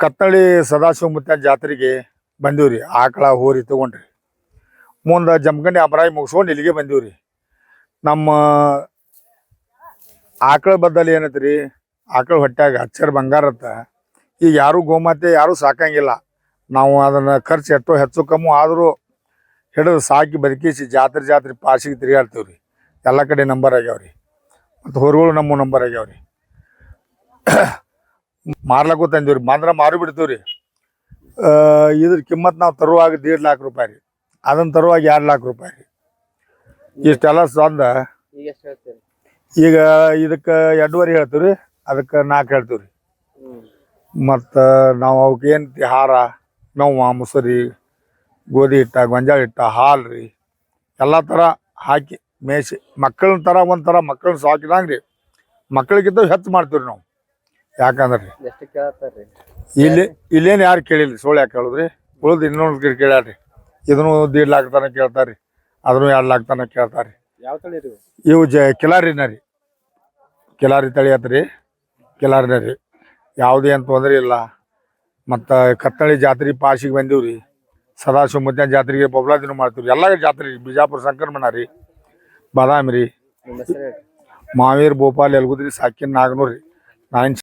ಕತ್ತಳಿ ಸದಾಶಿವ ಮುತ್ತ ಜಾತ್ರೆಗೆ ಬಂದೀವ್ರಿ. ಆಕಳ ಹೋರಿ ತಗೊಂಡ್ರಿ. ಮುಂದೆ ಜಮಖಂಡಿ ಅಪರಾಯಿ ಮುಗಿಸ್ಕೊಂಡು ಇಲ್ಲಿಗೆ ಬಂದೀವ್ರಿ. ನಮ್ಮ ಆಕಳ ಬದ್ದಲ್ಲಿ ಏನೈತ್ರಿ, ಆಕಳ ಹೊಟ್ಯಾಗ ಅಚ್ಚರ ಬಂಗಾರತ್ತ. ಈಗ ಯಾರು ಗೋಮಾತೆ ಯಾರು ಸಾಕಂಗಿಲ್ಲ. ನಾವು ಅದನ್ನ ಖರ್ಚು ಎಷ್ಟೋ ಹೆಚ್ಚು ಕಮ್ಮಿ ಆದರೂ ಹಿಡಿದು ಸಾಕಿ ಬದುಕಿಸಿ ಜಾತ್ರೆ ಪಾಸಿಗೆ ತಿರುಗಾಡ್ತೀವ್ರಿ. ಎಲ್ಲ ಕಡೆ ನಂಬರ್ ಆಗ್ಯಾವ್ರಿ. ಮತ್ತು ಹೊರಗಳು ನಮ್ಮ ನಂಬರ್ ಆಗ್ಯಾವ್ರಿ. ಮಾರ್ಲಕ್ಕೂ ತಂದೀವ್ರಿ. ಮಾರು ಬಿಡ್ತೀವ್ರಿ. ಇದ್ರ ಕಿಮ್ಮತ್ ನಾವು ತರುವಾಗ 1.5 ಲಕ್ಷ ರೂಪಾಯಿ ರೀ. ಅದನ್ನ ತರುವಾಗ 2 ಲಕ್ಷ ರೂಪಾಯಿ ರೀ. ಇಷ್ಟೆಲ್ಲ ಸಂದ ಈಗ ಇದಕ್ಕೆ 2.5 ಹೇಳ್ತೀವ್ರಿ. ಅದಕ್ಕೆ 4 ಹೇಳ್ತೀವ್ರಿ. ಮತ್ತು ನಾವು ಅವಕ್ಕೆ ಏನು ಹಾರ, ನೋವು, ಮುಸರಿ, ಗೋಧಿ ಹಿಟ್ಟ, ಗೊಂಜಾಳ ಹಿಟ್ಟ, ಹಾಲು ರೀ ಎಲ್ಲ ಥರ ಹಾಕಿ ಮೇಯಿಸಿ ಮಕ್ಕಳನ್ನ ಥರ ಒಂಥರ ಮಕ್ಕಳನ್ನ ಸಾಕಿದಂಗೆ ರೀ. ಮಕ್ಕಳಿಗಿಂತ ಹೆಚ್ಚು ಮಾಡ್ತೀವಿ ನಾವು. ಯಾಕಂದ್ರೆ ಇಲ್ಲೇನು ಯಾರು ಕೇಳಿಲ್ಲ. ಸುಳ್ಳು ಯಾಕೆ ಹೇಳಿದ್ರಿ? ಉಳಿದು ಇನ್ನೊಂದು ಕೇಳ್ಯಾರ್ರಿ. ಇದನ್ನು 1.5 ಲಕ್ಷ ತನಕ ಕೇಳ್ತಾರೆ. ಅದನ್ನು 2 ಲಕ್ಷ ತನಕ ಕೇಳ್ತಾರೆ. ಇವು ಕಿಲಾರಿನ ರೀ. ಕಿಲಾರಿ ತಳಿ ಆತ್ರಿ. ಕಿಲಾರಿನ ರೀ. ಯಾವುದೇ ಏನು ತೊಂದರೆ ಇಲ್ಲ. ಮತ್ತು ಕತ್ತಳಿ ಜಾತ್ರೆ ಪಾಸಿಗೆ ಬಂದೀವ್ರಿ. ಸದಾಶಿವ ಮುತ್ತ ಜಾತ್ರೆಗೆ ಬೊಬ್ಲಾ ದಿನ ಮಾಡ್ತೀವಿ. ಎಲ್ಲ ಜಾತ್ರೆ ರೀ. ಬಿಜಾಪುರ ಸಂಕ್ರಮಣ ರೀ, ಬಾದಾಮಿ ರೀ, ಮಾವೀರ್ ಭೋಪಾಲ್, ಯಲಗುದ್ರಿ, ಸಾಕಿನ್, ನಾಗನೂರ್ ರೀ.